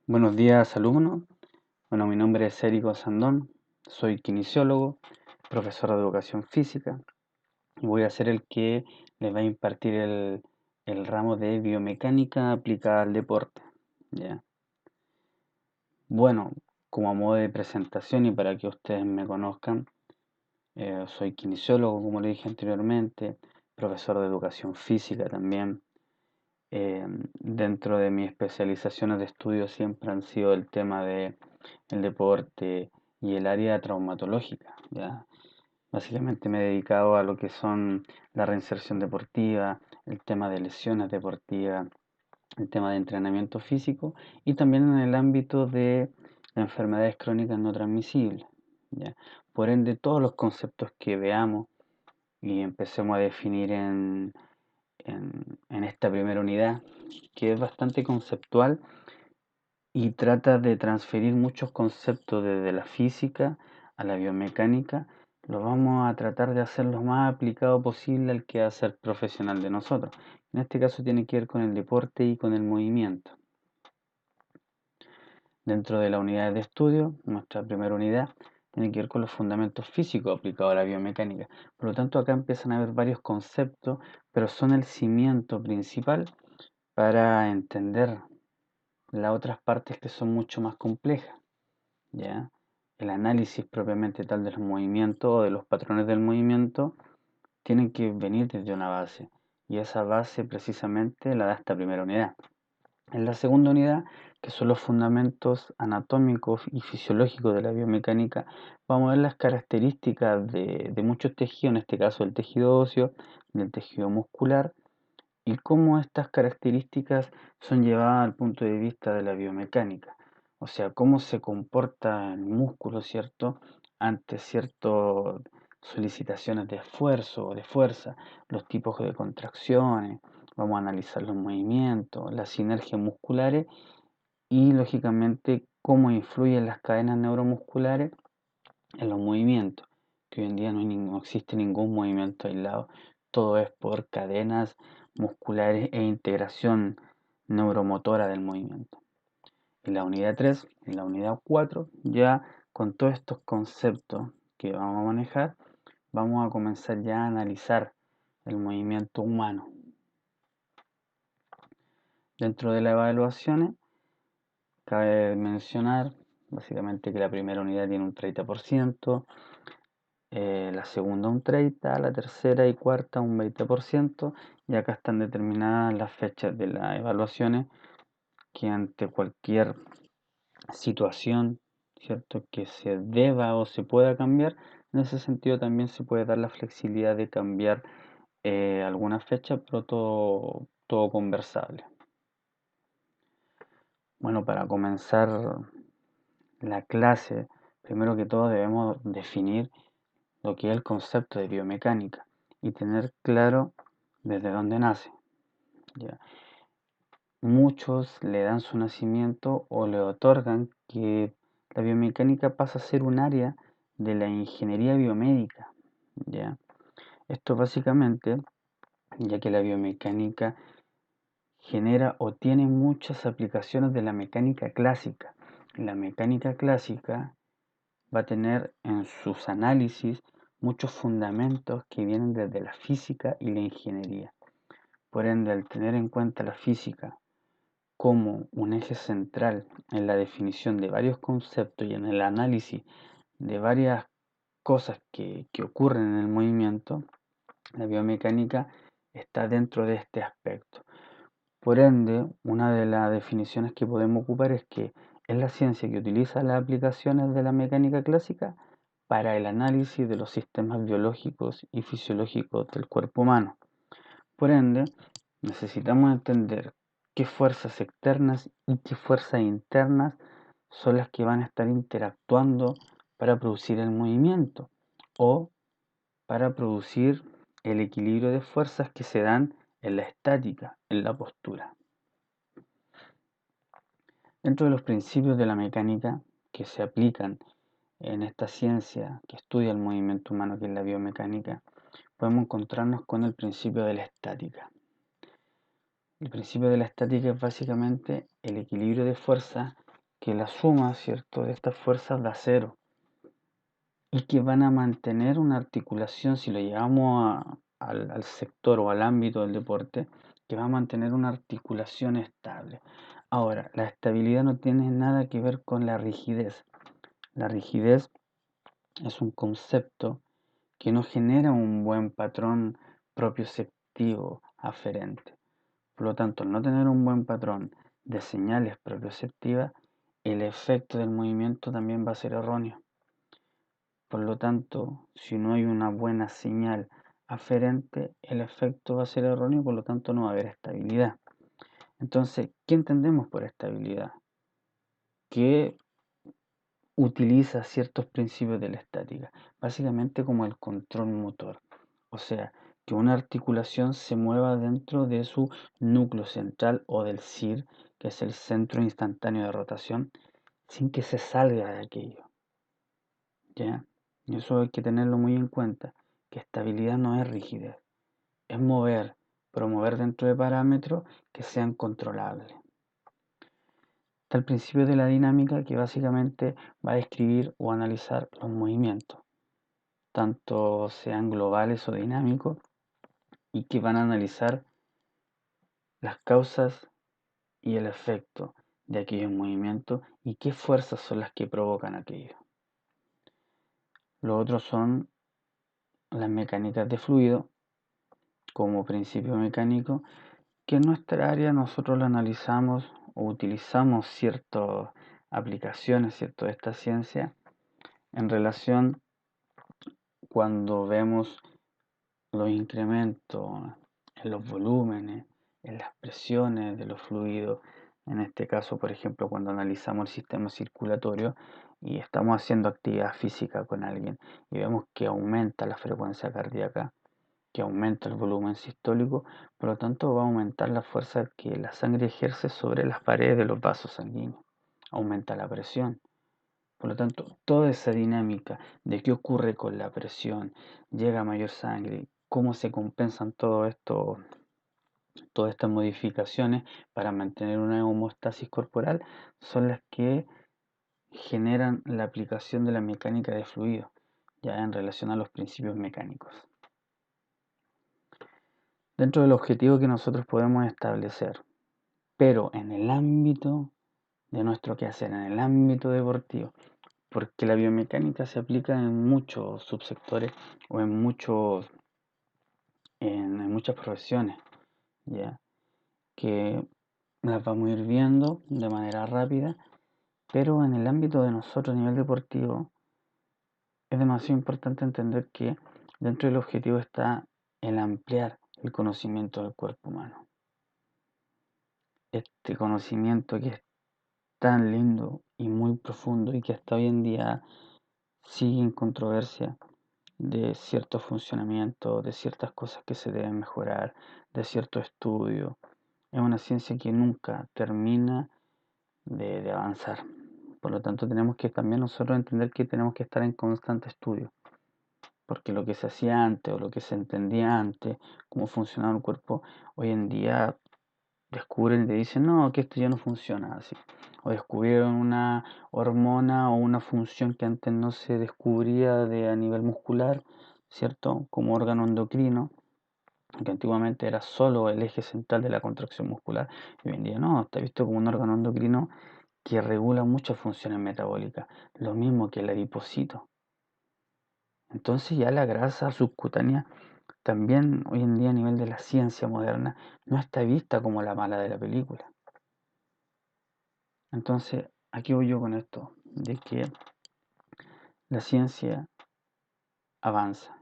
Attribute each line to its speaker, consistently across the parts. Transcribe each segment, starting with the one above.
Speaker 1: Buenos días, alumnos. Bueno, mi nombre es Érico Sandón, soy kinesiólogo, profesor de educación física y voy a ser el que les va a impartir el ramo de biomecánica aplicada al deporte. ¿Ya? Bueno, como a modo de presentación y para que ustedes me conozcan, soy kinesiólogo, como le dije anteriormente, profesor de educación física también. Dentro de mis especializaciones de estudio siempre han sido el tema de el deporte y el área traumatológica, ¿ya? Básicamente me he dedicado a lo que son la reinserción deportiva, el tema de lesiones deportivas, el tema de entrenamiento físico y también en el ámbito de enfermedades crónicas no transmisibles, ¿ya? Por ende, todos los conceptos que veamos y empecemos a definir en esta primera unidad, que es bastante conceptual y trata de transferir muchos conceptos desde la física a la biomecánica. Lo vamos a tratar de hacer lo más aplicado posible al que va a ser profesional de nosotros. En este caso tiene que ver con el deporte y con el movimiento. Dentro de la unidad de estudio, nuestra primera unidad tiene que ver con los fundamentos físicos aplicados a la biomecánica. Por lo tanto, acá empiezan a haber varios conceptos, pero son el cimiento principal para entender las otras partes que son mucho más complejas, ¿ya? El análisis propiamente tal de los movimientos o de los patrones del movimiento tienen que venir desde una base, y esa base precisamente la da esta primera unidad. En la segunda unidad, que son los fundamentos anatómicos y fisiológicos de la biomecánica, vamos a ver las características de muchos tejidos, en este caso el tejido óseo, del tejido muscular, y cómo estas características son llevadas al punto de vista de la biomecánica. O sea, cómo se comporta el músculo, ¿cierto? Ante ciertas solicitaciones de esfuerzo o de fuerza, los tipos de contracciones, vamos a analizar los movimientos, las sinergias musculares y, lógicamente, cómo influyen las cadenas neuromusculares en los movimientos, que hoy en día no existe ningún movimiento aislado, todo es por cadenas musculares e integración neuromotora del movimiento. En la unidad 3, en la unidad 4, ya con todos estos conceptos que vamos a manejar, vamos a comenzar ya a analizar el movimiento humano. Dentro de las evaluaciones, cabe mencionar básicamente que la primera unidad tiene un 30%, la segunda un 30%, la tercera y cuarta un 20%, y acá están determinadas las fechas de las evaluaciones que ante cualquier situación, ¿cierto?, que se deba o se pueda cambiar, en ese sentido también se puede dar la flexibilidad de cambiar alguna fecha, pero todo conversable. Bueno, para comenzar la clase, primero que todo debemos definir lo que es el concepto de biomecánica y tener claro desde dónde nace, ¿ya? Muchos le dan su nacimiento o le otorgan que la biomecánica pasa a ser un área de la ingeniería biomédica, ¿ya? Esto básicamente, ya que la biomecánica genera o tiene muchas aplicaciones de la mecánica clásica. La mecánica clásica va a tener en sus análisis muchos fundamentos que vienen desde la física y la ingeniería. Por ende, al tener en cuenta la física como un eje central en la definición de varios conceptos y en el análisis de varias cosas que ocurren en el movimiento, la biomecánica está dentro de este aspecto. Por ende, una de las definiciones que podemos ocupar es que es la ciencia que utiliza las aplicaciones de la mecánica clásica para el análisis de los sistemas biológicos y fisiológicos del cuerpo humano. Por ende, necesitamos entender qué fuerzas externas y qué fuerzas internas son las que van a estar interactuando para producir el movimiento o para producir el equilibrio de fuerzas que se dan en la estática, en la postura. Dentro de los principios de la mecánica que se aplican en esta ciencia que estudia el movimiento humano, que es la biomecánica, podemos encontrarnos con el principio de la estática. El principio de la estática es básicamente el equilibrio de fuerza que la suma, ¿cierto?, de estas fuerzas da cero y que van a mantener una articulación, si lo llevamos al sector o al ámbito del deporte, que va a mantener una articulación estable. Ahora, la estabilidad no tiene nada que ver con la rigidez. La rigidez es un concepto que no genera un buen patrón propioceptivo aferente. Por lo tanto, al no tener un buen patrón de señales propioceptivas, el efecto del movimiento también va a ser erróneo. Por lo tanto, si no hay una buena señal aferente, el efecto va a ser erróneo, por lo tanto no va a haber estabilidad. Entonces, ¿qué entendemos por estabilidad? Que utiliza ciertos principios de la estática, básicamente como el control motor. O sea, que una articulación se mueva dentro de su núcleo central o del CIR, que es el centro instantáneo de rotación, sin que se salga de aquello. ¿Ya? Y eso hay que tenerlo muy en cuenta, que estabilidad no es rigidez, es mover, pero mover dentro de parámetros que sean controlables. Está el principio de la dinámica que básicamente va a describir o analizar los movimientos, tanto sean globales o dinámicos, y que van a analizar las causas y el efecto de aquellos movimientos y qué fuerzas son las que provocan aquello. Lo otro son las mecánicas de fluido como principio mecánico, que en nuestra área nosotros lo analizamos o utilizamos ciertas aplicaciones, ¿cierto?, de esta ciencia en relación cuando vemos los incrementos en los volúmenes, en las presiones de los fluidos. En este caso, por ejemplo, cuando analizamos el sistema circulatorio y estamos haciendo actividad física con alguien y vemos que aumenta la frecuencia cardíaca, que aumenta el volumen sistólico, por lo tanto va a aumentar la fuerza que la sangre ejerce sobre las paredes de los vasos sanguíneos, aumenta la presión. Por lo tanto, toda esa dinámica de qué ocurre con la presión, llega mayor sangre, cómo se compensan todas estas modificaciones para mantener una homeostasis corporal, son las que generan la aplicación de la mecánica de fluido, ya en relación a los principios mecánicos. Dentro del objetivo que nosotros podemos establecer, pero en el ámbito de nuestro quehacer, en el ámbito deportivo, porque la biomecánica se aplica en muchos subsectores o en muchas profesiones, ¿ya? Que las vamos a ir viendo de manera rápida, pero en el ámbito de nosotros a nivel deportivo es demasiado importante entender que dentro del objetivo está el ampliar el conocimiento del cuerpo humano. Este conocimiento que es tan lindo y muy profundo y que hasta hoy en día sigue en controversia, de cierto funcionamiento, de ciertas cosas que se deben mejorar, de cierto estudio. Es una ciencia que nunca termina de avanzar. Por lo tanto, tenemos que también nosotros entender que tenemos que estar en constante estudio, porque lo que se hacía antes o lo que se entendía antes, cómo funcionaba el cuerpo, hoy en día descubren y te dicen, no, que esto ya no funciona así. O descubrieron una hormona o una función que antes no se descubría a nivel muscular, ¿cierto? Como órgano endocrino, que antiguamente era solo el eje central de la contracción muscular. Y hoy en día no, está visto como un órgano endocrino que regula muchas funciones metabólicas, lo mismo que el adipocito. Entonces ya la grasa subcutánea también hoy en día a nivel de la ciencia moderna no está vista como la mala de la película. Entonces, aquí voy yo con esto, de que la ciencia avanza.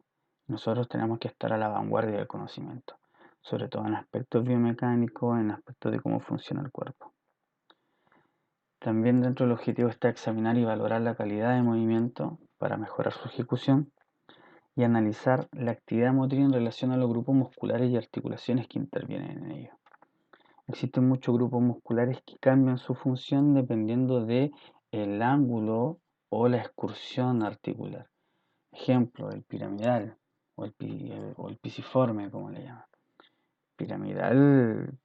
Speaker 1: Nosotros tenemos que estar a la vanguardia del conocimiento, sobre todo en aspectos biomecánicos, en aspectos de cómo funciona el cuerpo. También dentro del objetivo está examinar y valorar la calidad de movimiento para mejorar su ejecución y analizar la actividad motriz en relación a los grupos musculares y articulaciones que intervienen en ello. Existen muchos grupos musculares que cambian su función dependiendo de el ángulo o la excursión articular. Ejemplo, el piramidal o el pisiforme, como le llaman. Piramidal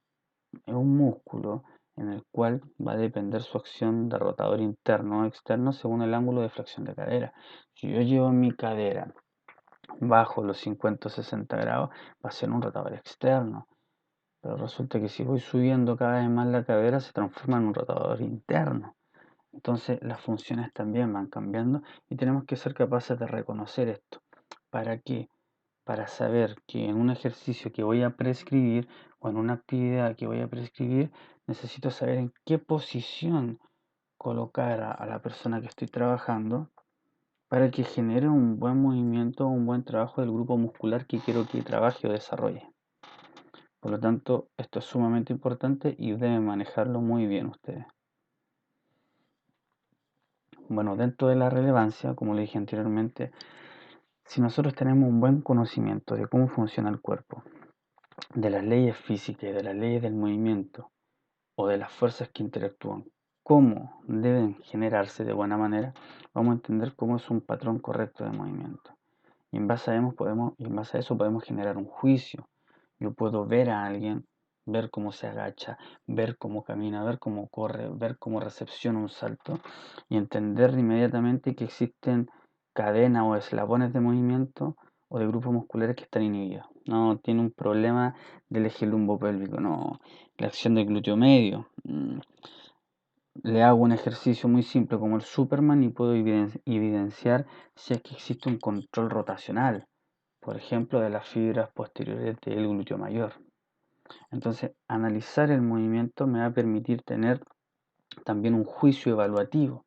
Speaker 1: es un músculo en el cual va a depender su acción de rotador interno o externo según el ángulo de flexión de cadera. Si yo llevo mi cadera bajo los 50 o 60 grados, va a ser un rotador externo. Pero resulta que si voy subiendo cada vez más la cadera, se transforma en un rotador interno. Entonces las funciones también van cambiando y tenemos que ser capaces de reconocer esto. ¿Para qué? Para saber que en un ejercicio que voy a prescribir o en una actividad que voy a prescribir, necesito saber en qué posición colocar a la persona que estoy trabajando para que genere un buen movimiento, un buen trabajo del grupo muscular que quiero que trabaje o desarrolle. Por lo tanto, esto es sumamente importante y deben manejarlo muy bien ustedes. Bueno, dentro de la relevancia, como le dije anteriormente, si nosotros tenemos un buen conocimiento de cómo funciona el cuerpo, de las leyes físicas y de las leyes del movimiento o de las fuerzas que interactúan, cómo deben generarse de buena manera, vamos a entender cómo es un patrón correcto de movimiento. Y en base a eso podemos generar un juicio. Yo puedo ver a alguien, ver cómo se agacha, ver cómo camina, ver cómo corre, ver cómo recepciona un salto y entender inmediatamente que existen cadenas o eslabones de movimiento o de grupos musculares que están inhibidos. No tiene un problema del eje lumbopélvico, no, la acción del glúteo medio. Le hago un ejercicio muy simple como el Superman y puedo evidenciar si es que existe un control rotacional, por ejemplo, de las fibras posteriores del glúteo mayor. Entonces, analizar el movimiento me va a permitir tener también un juicio evaluativo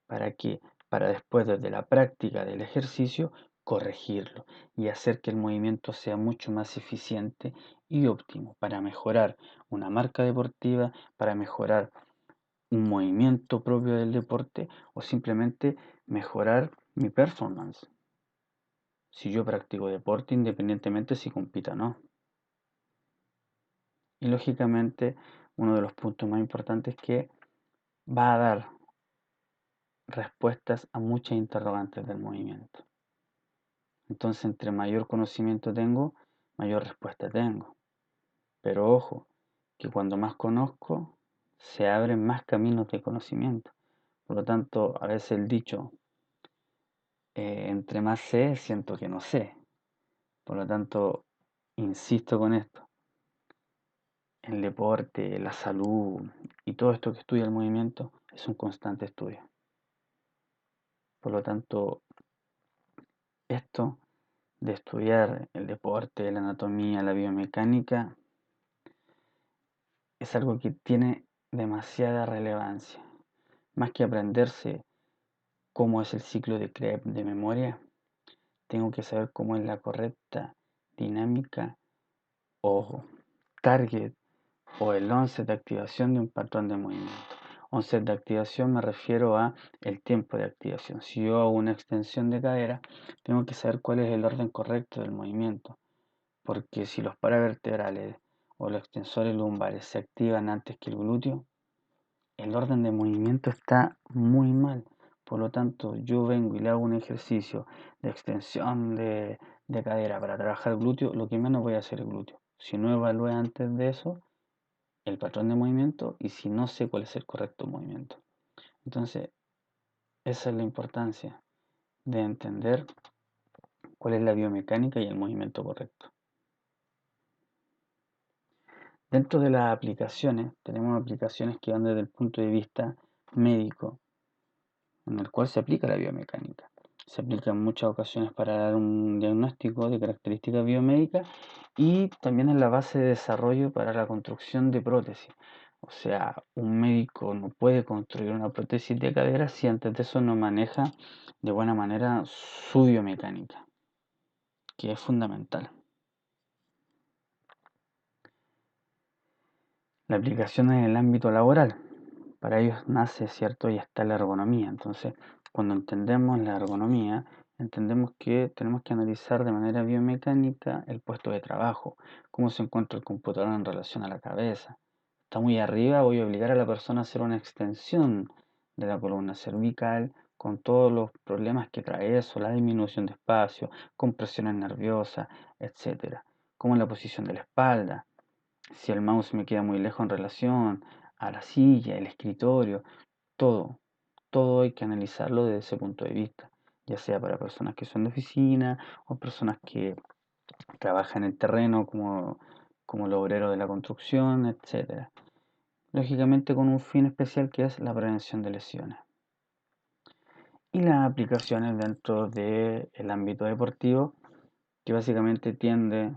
Speaker 1: para que, para después desde la práctica del ejercicio, corregirlo y hacer que el movimiento sea mucho más eficiente y óptimo para mejorar una marca deportiva, para mejorar un movimiento propio del deporte o simplemente mejorar mi performance. Si yo practico deporte, independientemente si compita o no. Y lógicamente, uno de los puntos más importantes es que va a dar respuestas a muchas interrogantes del movimiento. Entonces, entre mayor conocimiento tengo, mayor respuesta tengo. Pero ojo, que cuando más conozco, se abren más caminos de conocimiento. Por lo tanto, a veces el dicho, entre más sé, siento que no sé. Por lo tanto, insisto con esto. El deporte, la salud y todo esto que estudia el movimiento es un constante estudio. Por lo tanto, esto de estudiar el deporte, la anatomía, la biomecánica, es algo que tiene demasiada relevancia. Más que aprenderse cómo es el ciclo de Krebs de memoria, tengo que saber cómo es la correcta dinámica o target o el onset de activación de un patrón de movimiento. Onset de activación me refiero a el tiempo de activación. Si yo hago una extensión de cadera, tengo que saber cuál es el orden correcto del movimiento, porque si los paravertebrales o los extensores lumbares se activan antes que el glúteo, el orden de movimiento está muy mal. Por lo tanto, yo vengo y le hago un ejercicio de extensión de cadera para trabajar el glúteo, lo que menos voy a hacer el glúteo. Si no evalué antes de eso el patrón de movimiento y si no sé cuál es el correcto movimiento. Entonces, esa es la importancia de entender cuál es la biomecánica y el movimiento correcto. Dentro de las aplicaciones, tenemos aplicaciones que van desde el punto de vista médico, en el cual se aplica la biomecánica. Se aplica en muchas ocasiones para dar un diagnóstico de características biomédicas y también es la base de desarrollo para la construcción de prótesis. O sea, un médico no puede construir una prótesis de cadera si antes de eso no maneja de buena manera su biomecánica, que es fundamental. La aplicación en el ámbito laboral. Para ellos nace, ¿cierto? Y está la ergonomía. Entonces, cuando entendemos la ergonomía, entendemos que tenemos que analizar de manera biomecánica el puesto de trabajo, cómo se encuentra el computador en relación a la cabeza. Está muy arriba, voy a obligar a la persona a hacer una extensión de la columna cervical con todos los problemas que trae eso, la disminución de espacio, compresiones nerviosas, etcétera. Como la posición de la espalda, si el mouse me queda muy lejos en relación a la silla, el escritorio, todo hay que analizarlo desde ese punto de vista, ya sea para personas que son de oficina o personas que trabajan en el terreno como los obreros de la construcción, etcétera. Lógicamente con un fin especial que es la prevención de lesiones. Y las aplicaciones dentro del ámbito deportivo, que básicamente tiende,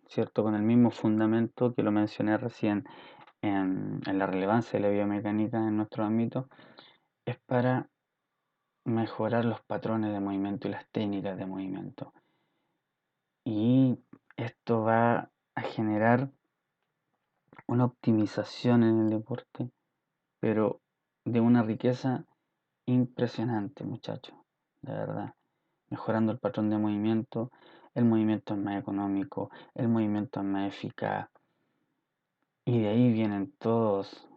Speaker 1: ¿cierto?, con el mismo fundamento que lo mencioné recién en la relevancia de la biomecánica en nuestro ámbito, es para mejorar los patrones de movimiento y las técnicas de movimiento. Y esto va a generar una optimización en el deporte, pero de una riqueza impresionante, muchachos, de verdad. Mejorando el patrón de movimiento, el movimiento es más económico, el movimiento es más eficaz, y de ahí vienen todos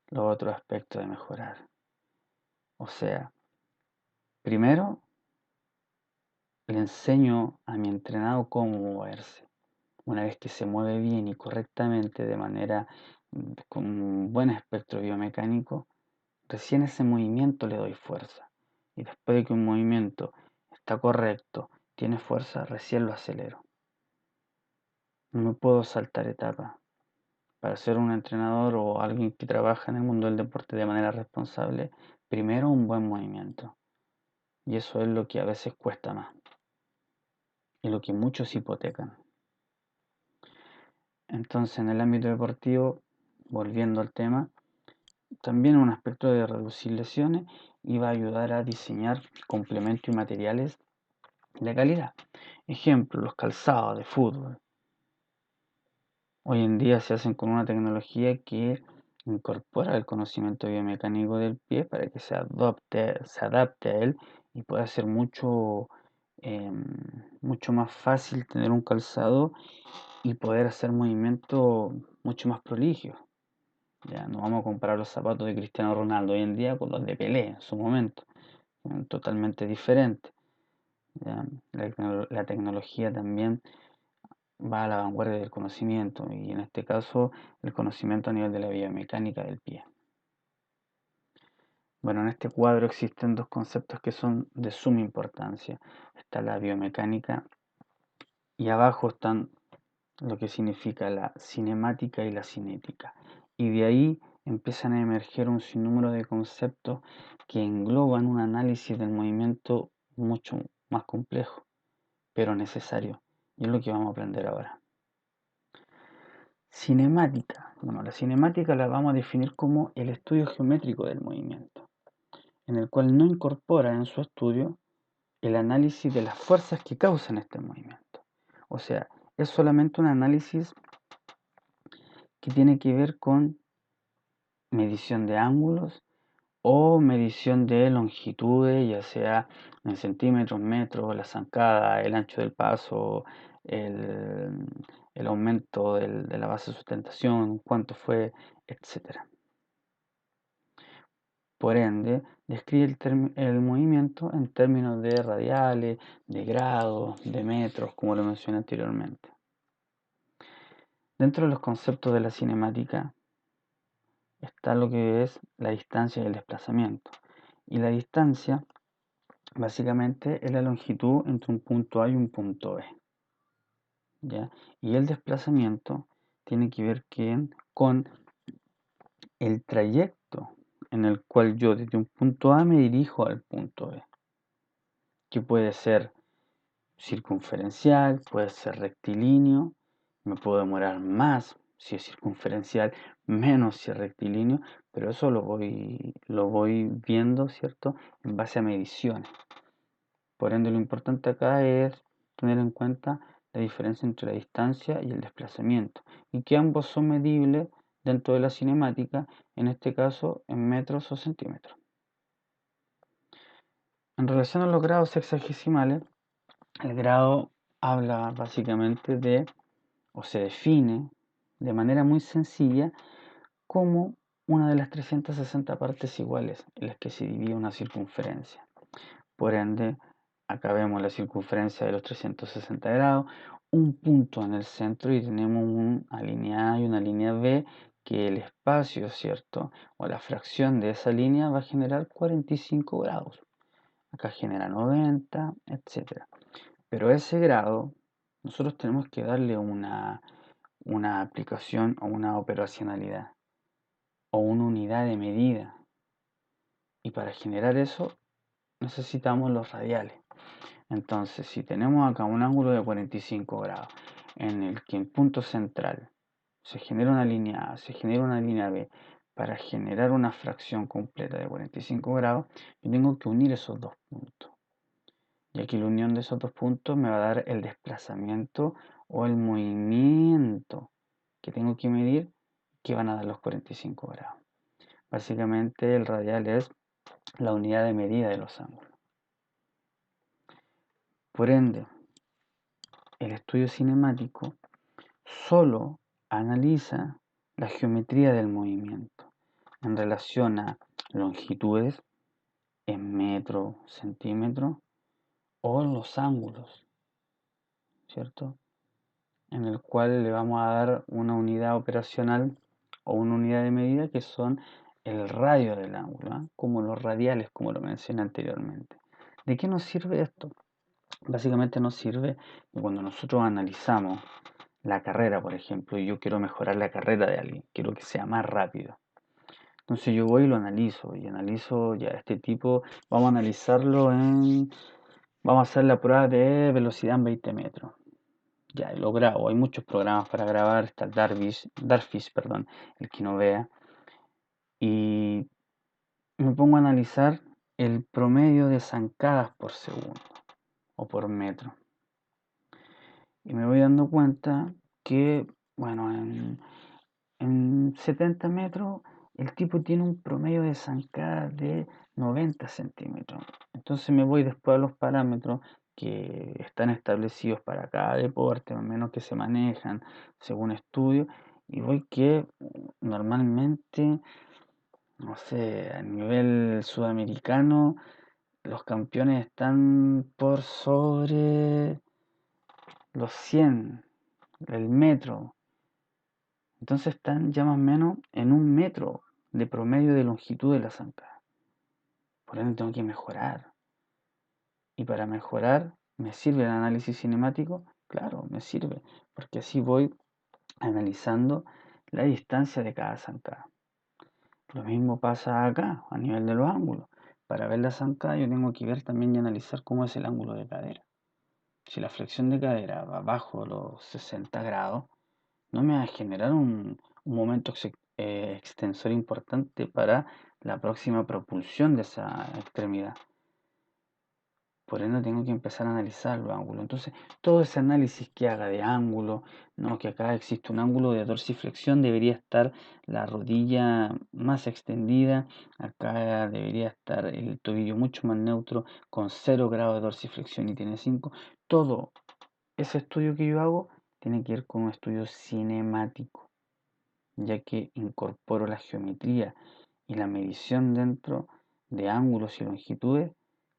Speaker 1: los otros aspectos de mejorar. O sea, primero le enseño a mi entrenado cómo moverse. Una vez que se mueve bien y correctamente, de manera con un buen espectro biomecánico, recién ese movimiento le doy fuerza. Y después de que un movimiento está correcto, tiene fuerza, recién lo acelero. No puedo saltar etapas. Para ser un entrenador o alguien que trabaja en el mundo del deporte de manera responsable, primero un buen movimiento. Y eso es lo que a veces cuesta más. Y lo que muchos hipotecan. Entonces, en el ámbito deportivo, volviendo al tema, también un aspecto de reducir lesiones y va a ayudar a diseñar complementos y materiales de calidad. Ejemplo, los calzados de fútbol. Hoy en día se hacen con una tecnología que incorpora el conocimiento biomecánico del pie para que se adapte a él y pueda ser mucho más fácil tener un calzado y poder hacer movimientos mucho más proligios. Ya no vamos a comparar los zapatos de Cristiano Ronaldo hoy en día con los de Pelé en su momento, son totalmente diferentes. ¿Ya? La tecnología también va a la vanguardia del conocimiento y en este caso el conocimiento a nivel de la biomecánica del pie. Bueno, en este cuadro existen dos conceptos que son de suma importancia. Está la biomecánica y abajo están lo que significa la cinemática y la cinética. Y de ahí empiezan a emerger un sinnúmero de conceptos que engloban un análisis del movimiento mucho más complejo, pero necesario. Y es lo que vamos a aprender ahora. Cinemática. Bueno, la cinemática la vamos a definir como el estudio geométrico del movimiento, en el cual no incorpora en su estudio el análisis de las fuerzas que causan este movimiento. O sea, es solamente un análisis que tiene que ver con medición de ángulos o medición de longitudes, ya sea en centímetros, metros, la zancada, el ancho del paso, el, el aumento de la base de sustentación, cuánto fue, etcétera. Por ende, describe el movimiento en términos de radiales, de grados, de metros, como lo mencioné anteriormente. Dentro de los conceptos de la cinemática está lo que es la distancia y el desplazamiento. Y la distancia, básicamente, es la longitud entre un punto A y un punto B. ¿Ya? Y el desplazamiento tiene que ver con el trayecto en el cual yo desde un punto A me dirijo al punto B, que puede ser circunferencial, puede ser rectilíneo, me puedo demorar más si es circunferencial, menos si es rectilíneo, pero eso lo voy viendo, ¿cierto?, en base a mediciones. Por ende, lo importante acá es tener en cuenta la diferencia entre la distancia y el desplazamiento, y que ambos son medibles dentro de la cinemática, en este caso en metros o centímetros. En relación a los grados sexagesimales, el grado habla básicamente o se define de manera muy sencilla como una de las 360 partes iguales en las que se divide una circunferencia. Por ende, acá vemos la circunferencia de los 360 grados, un punto en el centro y tenemos una línea A y una línea B que el espacio, ¿cierto? O la fracción de esa línea va a generar 45 grados. Acá genera 90, etcétera. Pero ese grado, nosotros tenemos que darle una aplicación o una operacionalidad o una unidad de medida. Y para generar eso necesitamos los radiales. Entonces, si tenemos acá un ángulo de 45 grados en el que en punto central se genera una línea A, se genera una línea B, para generar una fracción completa de 45 grados, yo tengo que unir esos dos puntos. Y aquí la unión de esos dos puntos me va a dar el desplazamiento o el movimiento que tengo que medir, que van a dar los 45 grados. Básicamente el radial es la unidad de medida de los ángulos. Por ende, el estudio cinemático solo analiza la geometría del movimiento en relación a longitudes en metro, centímetro o los ángulos, ¿cierto? En el cual le vamos a dar una unidad operacional o una unidad de medida que son el radio del ángulo, ¿eh? Como los radiales, como lo mencioné anteriormente. ¿De qué nos sirve esto? Básicamente nos sirve que cuando nosotros analizamos la carrera, por ejemplo, y yo quiero mejorar la carrera de alguien, quiero que sea más rápido. Entonces yo voy y lo analizo, y analizo ya este tipo, vamos a analizarlo vamos a hacer la prueba de velocidad en 20 metros. Ya, y lo grabo, hay muchos programas para grabar, está el Darfish, perdón, el que no vea, y me pongo a analizar el promedio de zancadas por segundo o por metro. Y me voy dando cuenta que, bueno, en 70 metros el tipo tiene un promedio de zancada de 90 centímetros. Entonces me voy después a los parámetros que están establecidos para cada deporte, al menos que se manejan según estudio, y voy que normalmente, no sé, a nivel sudamericano, los campeones están por sobre los 100, el metro. Entonces están ya más o menos en un metro de promedio de longitud de la zancada. Por ende tengo que mejorar. Y para mejorar, ¿me sirve el análisis cinemático? Claro, me sirve, porque así voy analizando la distancia de cada zancada. Lo mismo pasa acá, a nivel de los ángulos. Para ver la zancada yo tengo que ver también y analizar cómo es el ángulo de cadera. Si la flexión de cadera va bajo los 60 grados, no me va a generar un momento extensor importante para la próxima propulsión de esa extremidad. Por ende tengo que empezar a analizar los ángulos. Entonces, todo ese análisis que haga de ángulo, no, que acá existe un ángulo de dorsiflexión, debería estar la rodilla más extendida, acá debería estar el tobillo mucho más neutro, con 0 grados de dorsiflexión y tiene 5. Todo ese estudio que yo hago tiene que ver con un estudio cinemático, ya que incorporo la geometría y la medición dentro de ángulos y longitudes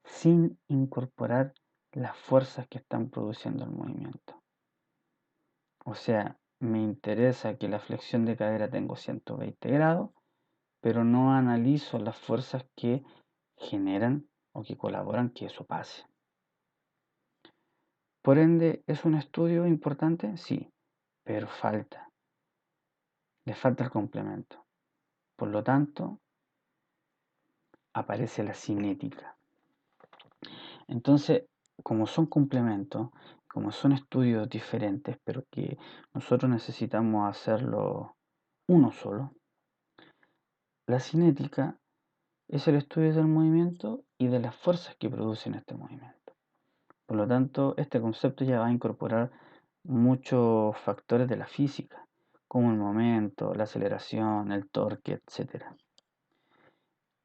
Speaker 1: sin incorporar las fuerzas que están produciendo el movimiento. O sea, me interesa que la flexión de cadera tenga 120 grados, pero no analizo las fuerzas que generan o que colaboran que eso pase. Por ende, ¿es un estudio importante? Sí, pero le falta el complemento. Por lo tanto, aparece la cinética. Entonces, como son complementos, como son estudios diferentes, pero que nosotros necesitamos hacerlo uno solo, la cinética es el estudio del movimiento y de las fuerzas que producen este movimiento. Por lo tanto, este concepto ya va a incorporar muchos factores de la física, como el momento, la aceleración, el torque, etc.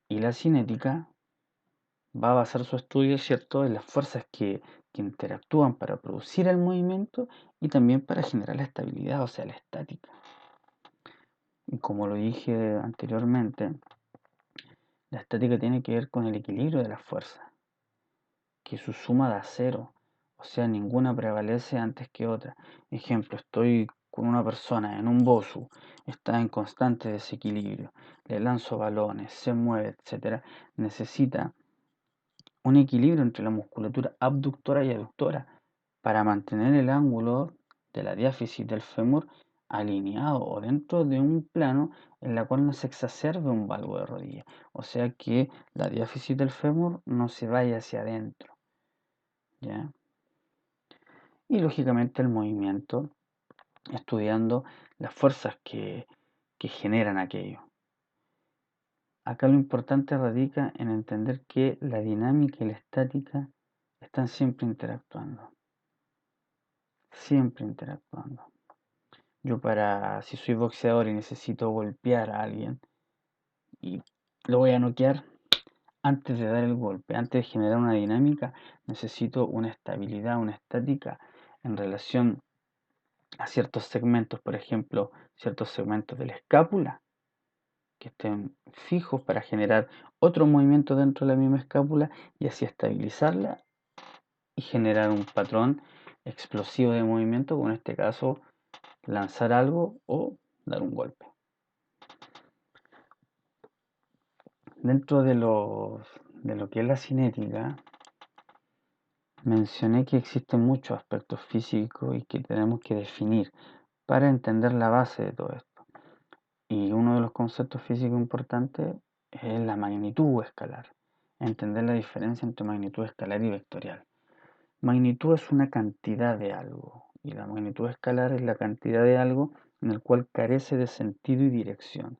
Speaker 1: Y la cinética va a basar su estudio, ¿cierto?, en las fuerzas que interactúan para producir el movimiento y también para generar la estabilidad, o sea, la estática. Y como lo dije anteriormente, la estática tiene que ver con el equilibrio de las fuerzas, que su suma da cero, o sea, ninguna prevalece antes que otra. Ejemplo, estoy con una persona en un BOSU, está en constante desequilibrio, le lanzo balones, se mueve, etcétera, necesita un equilibrio entre la musculatura abductora y aductora para mantener el ángulo de la diáfisis del fémur alineado o dentro de un plano en la cual no se exacerbe un valgo de rodilla, o sea que la diáfisis del fémur no se vaya hacia adentro, ¿ya? Y lógicamente el movimiento, estudiando las fuerzas que generan aquello. Acá lo importante radica en entender que la dinámica y la estática están siempre interactuando. Siempre interactuando. Yo si soy boxeador y necesito golpear a alguien y lo voy a noquear, antes de dar el golpe, antes de generar una dinámica, necesito una estabilidad, una estática en relación a ciertos segmentos, por ejemplo, ciertos segmentos de la escápula que estén fijos para generar otro movimiento dentro de la misma escápula y así estabilizarla y generar un patrón explosivo de movimiento, como en este caso lanzar algo o dar un golpe. Dentro de lo que es la cinética, mencioné que existen muchos aspectos físicos y que tenemos que definir para entender la base de todo esto. Y uno de los conceptos físicos importantes es la magnitud escalar. Entender la diferencia entre magnitud escalar y vectorial. Magnitud es una cantidad de algo y la magnitud escalar es la cantidad de algo en el cual carece de sentido y dirección,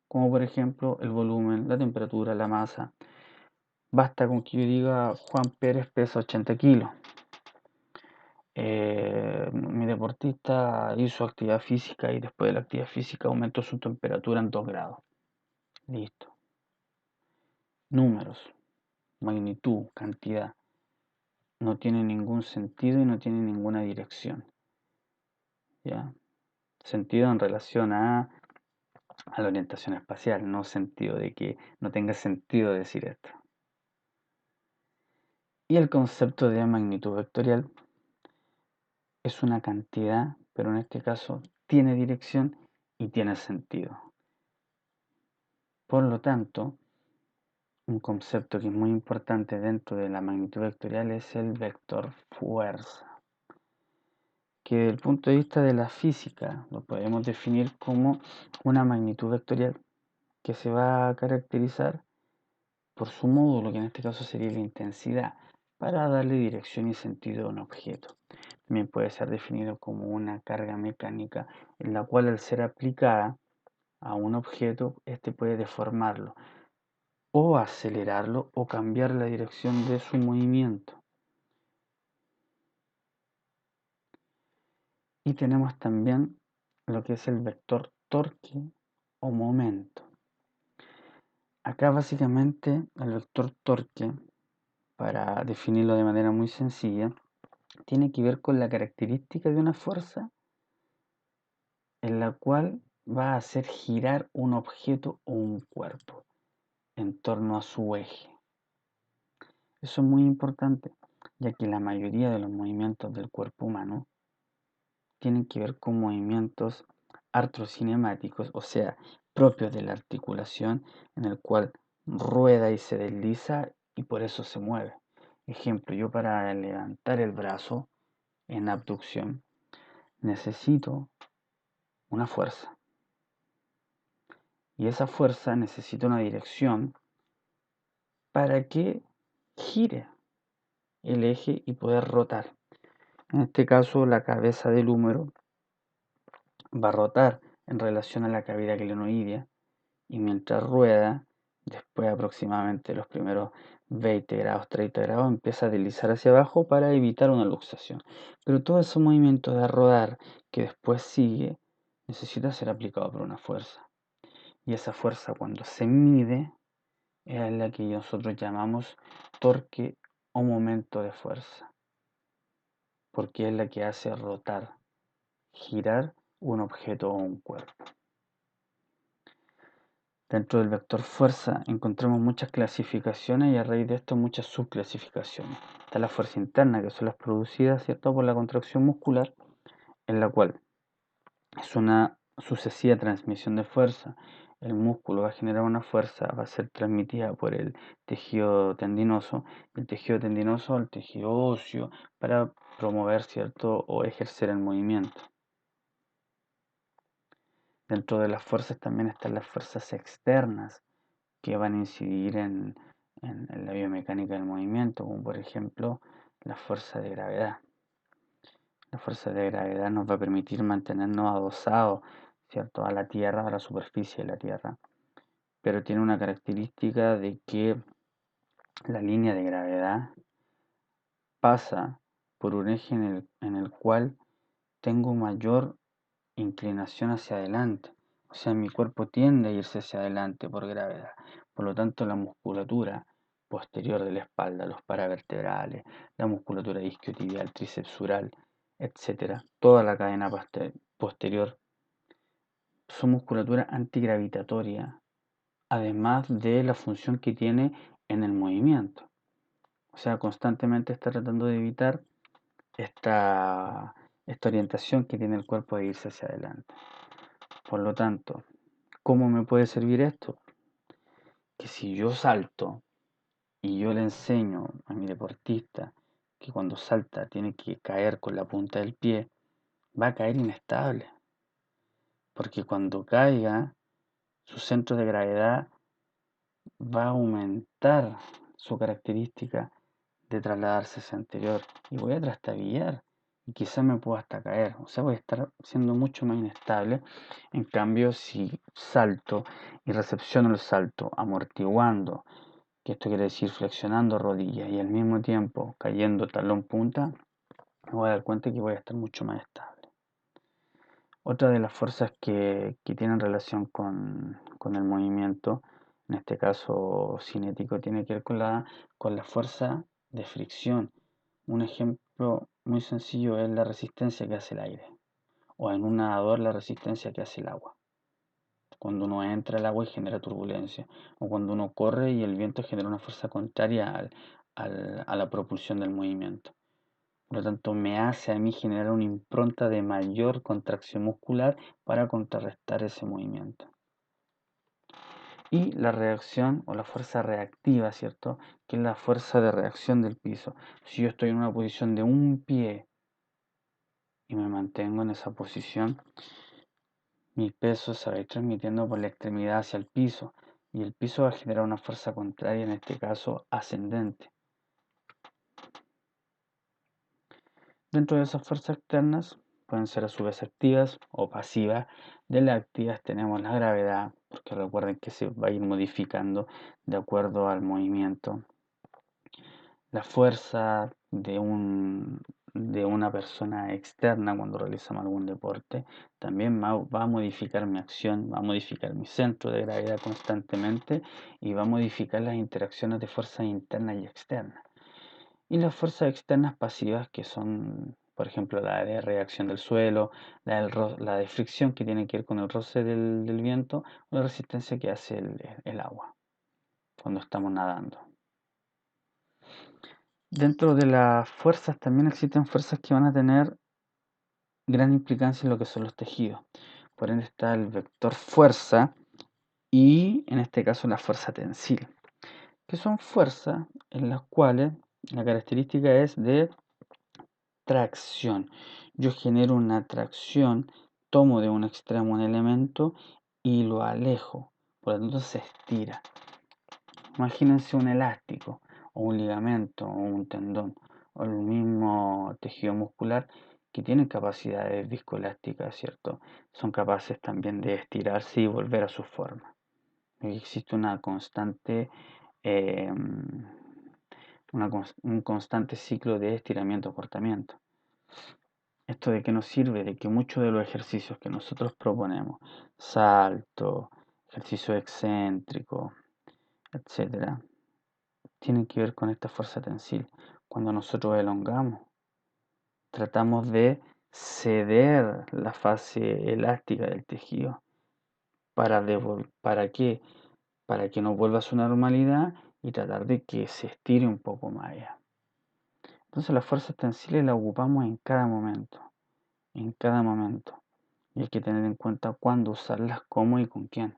Speaker 1: como por ejemplo el volumen, la temperatura, la masa. Basta con que yo diga Juan Pérez pesa 80 kilos. Mi deportista hizo actividad física y después de la actividad física aumentó su temperatura en 2 grados. Listo. Números, magnitud, cantidad. No tiene ningún sentido y no tiene ninguna dirección. ¿Ya? Sentido en relación a la orientación espacial, no sentido de que no tenga sentido decir esto. Y el concepto de magnitud vectorial es una cantidad, pero en este caso tiene dirección y tiene sentido. Por lo tanto, un concepto que es muy importante dentro de la magnitud vectorial es el vector fuerza, que desde el punto de vista de la física lo podemos definir como una magnitud vectorial que se va a caracterizar por su módulo, que en este caso sería la intensidad, para darle dirección y sentido a un objeto. También puede ser definido como una carga mecánica en la cual al ser aplicada a un objeto, este puede deformarlo o acelerarlo o cambiar la dirección de su movimiento. Y tenemos también lo que es el vector torque o momento. Acá básicamente el vector torque, para definirlo de manera muy sencilla, tiene que ver con la característica de una fuerza en la cual va a hacer girar un objeto o un cuerpo en torno a su eje. Eso es muy importante, ya que la mayoría de los movimientos del cuerpo humano tienen que ver con movimientos artrocinemáticos, o sea, propios de la articulación, en el cual rueda y se desliza y por eso se mueve. Ejemplo, yo para levantar el brazo en abducción necesito una fuerza. Y esa fuerza necesita una dirección para que gire el eje y poder rotar. En este caso, la cabeza del húmero va a rotar en relación a la cavidad glenoidea y mientras rueda, después aproximadamente los primeros 20 grados, 30 grados, empieza a deslizar hacia abajo para evitar una luxación. Pero todo ese movimiento de rodar que después sigue necesita ser aplicado por una fuerza. Y esa fuerza cuando se mide es la que nosotros llamamos torque o momento de fuerza, porque es la que hace rotar, girar un objeto o un cuerpo. Dentro del vector fuerza encontramos muchas clasificaciones y a raíz de esto muchas subclasificaciones. Está la fuerza interna, que son las producidas, ¿cierto?, por la contracción muscular, en la cual es una sucesiva transmisión de fuerza. El músculo va a generar una fuerza, va a ser transmitida por el tejido tendinoso, el tejido tendinoso al tejido óseo para promover, ¿cierto?, o ejercer el movimiento. Dentro de las fuerzas también están las fuerzas externas que van a incidir en la biomecánica del movimiento, como por ejemplo la fuerza de gravedad. La fuerza de gravedad nos va a permitir mantenernos adosados, ¿cierto?, a la Tierra, a la superficie de la Tierra, pero tiene una característica de que la línea de gravedad pasa por un eje en el cual tengo mayor inclinación hacia adelante. O sea, mi cuerpo tiende a irse hacia adelante por gravedad. Por lo tanto, la musculatura posterior de la espalda, los paravertebrales, la musculatura isquiotibial, tricepsural, etcétera, toda la cadena posterior, son musculatura antigravitatoria, además de la función que tiene en el movimiento. O sea, constantemente está tratando de evitar esta, esta orientación que tiene el cuerpo de irse hacia adelante. Por lo tanto, ¿cómo me puede servir esto? Que si yo salto y yo le enseño a mi deportista que cuando salta tiene que caer con la punta del pie, va a caer inestable. Porque cuando caiga, su centro de gravedad va a aumentar su característica de trasladarse hacia anterior y voy a trastabillar y quizás me pueda hasta caer, o sea, voy a estar siendo mucho más inestable. En cambio, si salto y recepciono el salto amortiguando, que esto quiere decir flexionando rodillas y al mismo tiempo cayendo talón punta, me voy a dar cuenta que voy a estar mucho más estable. Otra de las fuerzas que tienen relación con el movimiento, en este caso cinético, tiene que ver con la fuerza de fricción. Un ejemplo muy sencillo es la resistencia que hace el aire, o en un nadador la resistencia que hace el agua. Cuando uno entra al agua y genera turbulencia, o cuando uno corre y el viento genera una fuerza contraria a la propulsión del movimiento. Por lo tanto, me hace a mí generar una impronta de mayor contracción muscular para contrarrestar ese movimiento. Y la reacción o la fuerza reactiva, ¿cierto? Que es la fuerza de reacción del piso. Si yo estoy en una posición de un pie y me mantengo en esa posición, mi peso se va a ir transmitiendo por la extremidad hacia el piso y el piso va a generar una fuerza contraria, en este caso ascendente. Dentro de esas fuerzas externas pueden ser a su vez activas o pasivas. De las activas tenemos la gravedad, porque recuerden que se va a ir modificando de acuerdo al movimiento. La fuerza de una persona externa cuando realizamos algún deporte también va a modificar mi acción, va a modificar mi centro de gravedad constantemente y va a modificar las interacciones de fuerzas internas y externas. Y las fuerzas externas pasivas, que son, por ejemplo, la de reacción del suelo, la de fricción, que tiene que ver con el roce del viento, o la resistencia que hace el agua cuando estamos nadando. Dentro de las fuerzas también existen fuerzas que van a tener gran implicancia en lo que son los tejidos. Por ende está el vector fuerza y en este caso la fuerza tensil, que son fuerzas en las cuales la característica es de tracción. Yo genero una tracción, tomo de un extremo un elemento y lo alejo, por lo tanto se estira. Imagínense un elástico o un ligamento o un tendón o el mismo tejido muscular que tienen capacidades viscoelásticas, ¿cierto? Son capaces también de estirarse y volver a su forma. Y existe una constante, un constante ciclo de estiramiento-acortamiento. ¿Esto de qué nos sirve? De que muchos de los ejercicios que nosotros proponemos, salto, ejercicio excéntrico, etcétera, tienen que ver con esta fuerza tensil. Cuando nosotros elongamos, tratamos de ceder la fase elástica del tejido. ¿Para qué? Para que no vuelva a su normalidad y tratar de que se estire un poco más allá. Entonces las fuerzas tensiles las ocupamos en cada momento, en cada momento. y hay que tener en cuenta cuándo usarlas, cómo y con quién.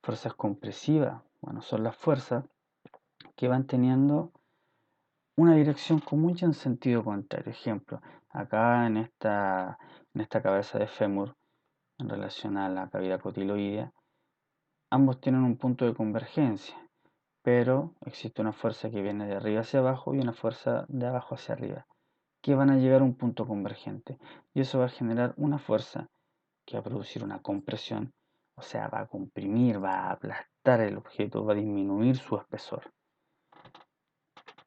Speaker 1: Fuerzas compresivas, bueno, son las fuerzas que van teniendo una dirección común y en sentido contrario. Ejemplo, acá en esta cabeza de fémur, en relación a la cavidad cotiloidea, ambos tienen un punto de convergencia, pero existe una fuerza que viene de arriba hacia abajo y una fuerza de abajo hacia arriba, que van a llegar a un punto convergente. Y eso va a generar una fuerza que va a producir una compresión, o sea, va a comprimir, va a aplastar el objeto, va a disminuir su espesor.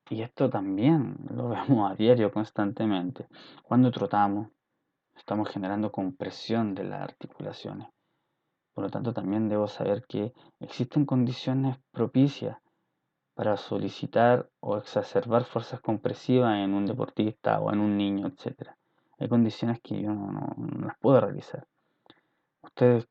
Speaker 1: Y esto también lo vemos a diario constantemente. Cuando trotamos, estamos generando compresión de las articulaciones. Por lo tanto, también debo saber que existen condiciones propicias para solicitar o exacerbar fuerzas compresivas en un deportista o en un niño, etcétera. Hay condiciones que yo no las puedo realizar. Ustedes,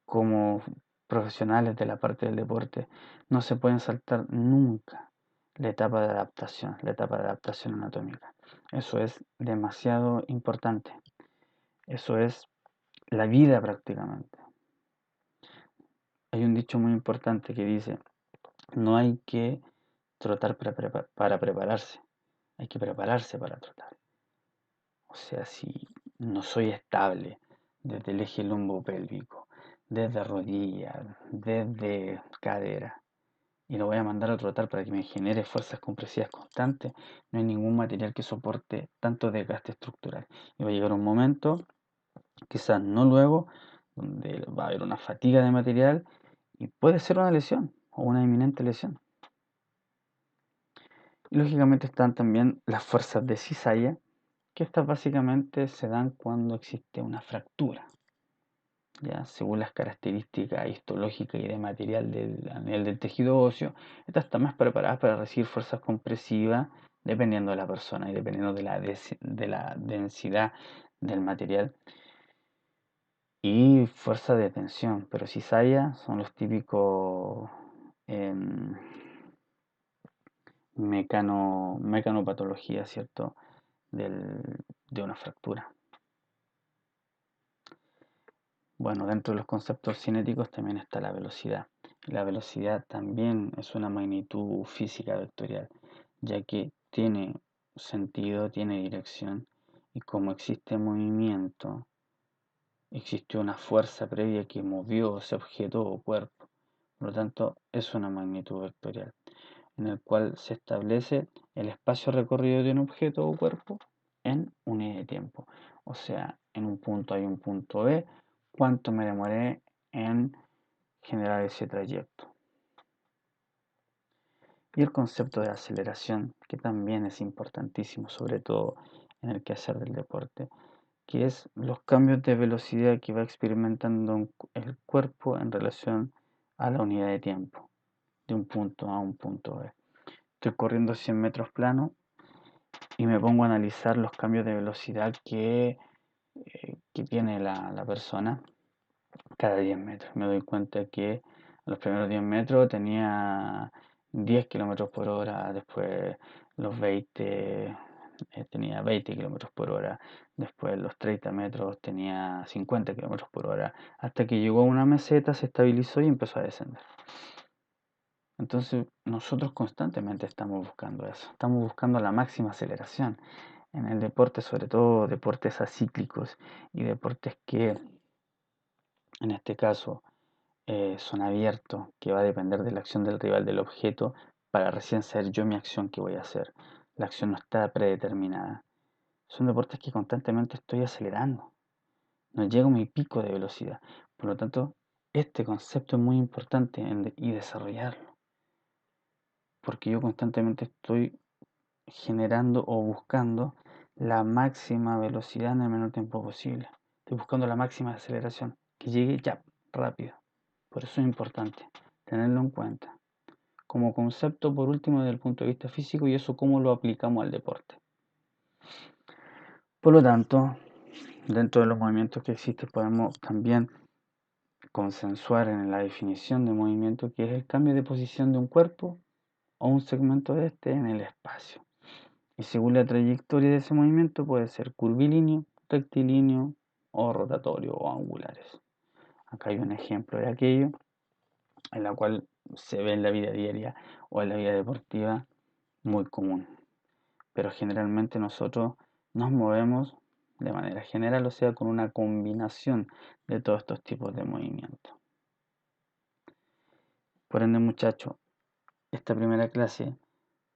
Speaker 1: como profesionales de la parte del deporte, no se pueden saltar nunca la etapa de adaptación anatómica. Eso es demasiado importante. Eso es la vida prácticamente. Hay un dicho muy importante que dice, no hay que trotar para prepararse, hay que prepararse para trotar. O sea, si no soy estable desde el eje lumbopélvico, desde rodillas, desde cadera, y lo voy a mandar a trotar para que me genere fuerzas compresivas constantes, no hay ningún material que soporte tanto desgaste estructural. Y va a llegar un momento, quizás no luego, donde va a haber una fatiga de material y puede ser una lesión o una inminente lesión. Y lógicamente están también las fuerzas de cizalla, que estas básicamente se dan cuando existe una fractura, ya según las características histológicas y de material a nivel del tejido óseo. Estas están más preparadas para recibir fuerzas compresivas dependiendo de la persona y dependiendo de la densidad del material, y fuerza de tensión. Pero cizalla son los típicos em, mecanopatología, ¿cierto? De una fractura. Bueno, dentro de los conceptos cinéticos también está la velocidad. La velocidad también es una magnitud física vectorial, ya que tiene sentido, tiene dirección, y como existe movimiento, existió una fuerza previa que movió ese objeto o cuerpo. Por lo tanto, es una magnitud vectorial, en el cual se establece el espacio recorrido de un objeto o cuerpo en unidad de tiempo. O sea, en un punto hay un punto B, cuánto me demoré en generar ese trayecto. Y el concepto de aceleración, que también es importantísimo, sobre todo en el quehacer del deporte, que es los cambios de velocidad que va experimentando el cuerpo en relación a la unidad de tiempo, de un punto A a un punto B. Estoy corriendo 100 metros plano y me pongo a analizar los cambios de velocidad que tiene la persona cada 10 metros. Me doy cuenta que a los primeros 10 metros tenía 10 kilómetros por hora, después los 20 tenía 20 kilómetros por hora, después los 30 metros tenía 50 kilómetros por hora, hasta que llegó a una meseta, se estabilizó y empezó a descender. Entonces nosotros constantemente estamos buscando eso, estamos buscando la máxima aceleración en el deporte, sobre todo deportes acíclicos y deportes que en este caso son abiertos, que va a depender de la acción del rival del objeto para recién saber yo mi acción que voy a hacer. La acción no está predeterminada. Son deportes que constantemente estoy acelerando, no llego a mi pico de velocidad. Por lo tanto, este concepto es muy importante y desarrollarlo, porque yo constantemente estoy generando o buscando la máxima velocidad en el menor tiempo posible. Estoy buscando la máxima aceleración, que llegue ya, rápido. Por eso es importante tenerlo en cuenta. Como concepto, por último, desde el punto de vista físico, y eso cómo lo aplicamos al deporte. Por lo tanto, dentro de los movimientos que existen, podemos también consensuar en la definición de movimiento, que es el cambio de posición de un cuerpo o un segmento de este en el espacio. Y según la trayectoria de ese movimiento puede ser curvilíneo, rectilíneos o rotatorios o angulares. Acá hay un ejemplo de aquello en la cual se ve en la vida diaria o en la vida deportiva muy común. Pero generalmente nosotros nos movemos de manera general, o sea, con una combinación de todos estos tipos de movimientos. Por ende, muchachos, esta primera clase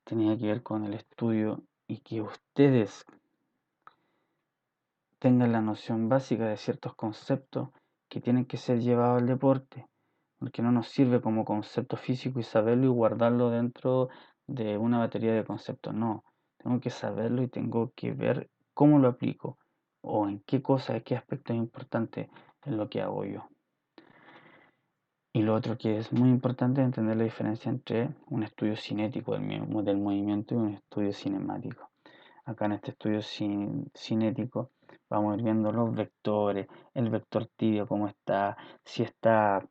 Speaker 1: tenía que ver con el estudio y que ustedes tengan la noción básica de ciertos conceptos que tienen que ser llevados al deporte, porque no nos sirve como concepto físico y saberlo y guardarlo dentro de una batería de conceptos. No, tengo que saberlo y tengo que ver cómo lo aplico o en qué cosa, qué aspecto es importante en lo que hago yo. Y lo otro que es muy importante es entender la diferencia entre un estudio cinético del movimiento y un estudio cinemático. Acá en este estudio cinético vamos a ir viendo los vectores, el vector tibia cómo está, si está,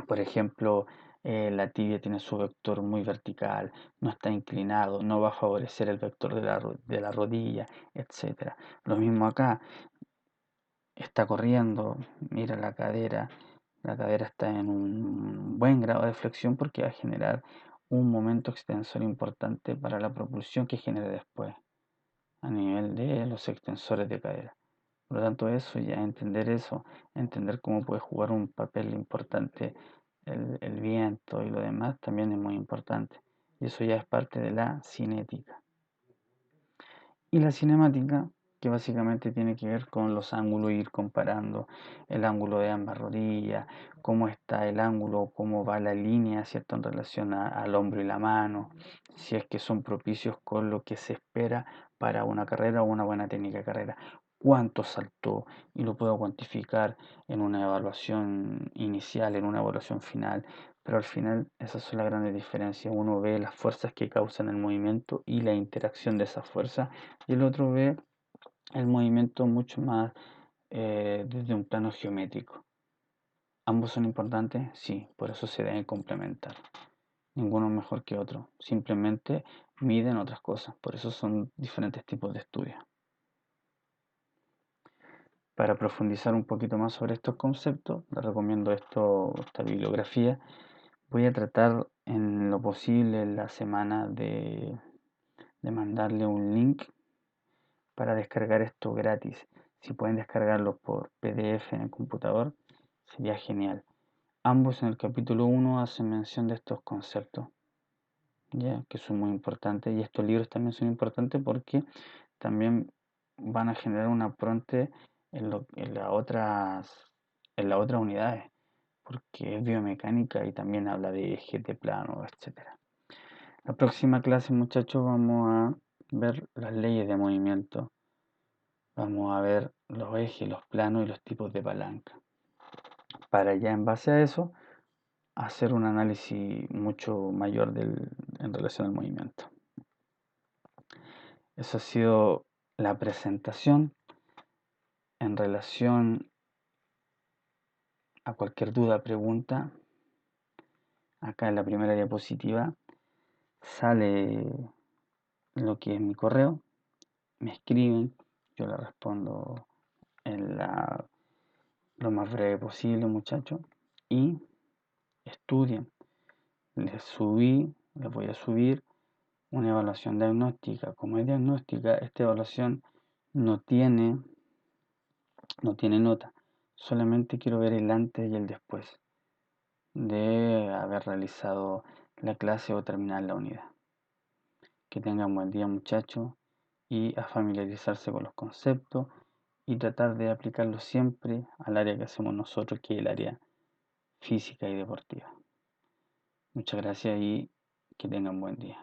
Speaker 1: por ejemplo, la tibia tiene su vector muy vertical, no está inclinado, no va a favorecer el vector de la rodilla, etc. Lo mismo acá, está corriendo, mira la cadera está en un buen grado de flexión porque va a generar un momento extensor importante para la propulsión que genere después a nivel de los extensores de cadera. Por lo tanto, eso, entender cómo puede jugar un papel importante el viento y lo demás, también es muy importante. Y eso ya es parte de la cinética. Y la cinemática, que básicamente tiene que ver con los ángulos, ir comparando el ángulo de ambas rodillas, cómo está el ángulo, cómo va la línea, ¿cierto? En relación al hombro y la mano, si es que son propicios con lo que se espera para una carrera o una buena técnica de carrera. Cuánto saltó y lo puedo cuantificar en una evaluación inicial, en una evaluación final, pero al final esas son las grandes diferencias. Uno ve las fuerzas que causan el movimiento y la interacción de esas fuerzas, y el otro ve el movimiento mucho más desde un plano geométrico. ¿Ambos son importantes? Sí, por eso se deben complementar. Ninguno es mejor que otro, simplemente miden otras cosas, por eso son diferentes tipos de estudios. Para profundizar un poquito más sobre estos conceptos, les recomiendo esta bibliografía. Voy a tratar en lo posible en la semana de mandarle un link para descargar esto gratis. Si pueden descargarlo por PDF en el computador, sería genial. Ambos en el capítulo 1 hacen mención de estos conceptos, ¿ya? Que son muy importantes, y estos libros también son importantes porque también van a generar un apronte en las otras unidades, porque es biomecánica y también habla de ejes, de plano, etcétera. La próxima clase, muchachos, vamos a ver las leyes de movimiento. Vamos a ver los ejes, los planos y los tipos de palanca. Para ya en base a eso, hacer un análisis mucho mayor en relación al movimiento. Eso ha sido la presentación. En relación a cualquier duda, pregunta, acá en la primera diapositiva sale lo que es mi correo. Me escriben, yo le respondo lo más breve posible, muchachos, y estudian. Les voy a subir una evaluación diagnóstica. Como es diagnóstica, esta evaluación no tiene nota. Solamente quiero ver el antes y el después de haber realizado la clase o terminar la unidad. Que tengan buen día, muchachos, y a familiarizarse con los conceptos y tratar de aplicarlos siempre al área que hacemos nosotros, que es el área física y deportiva. Muchas gracias y que tengan buen día.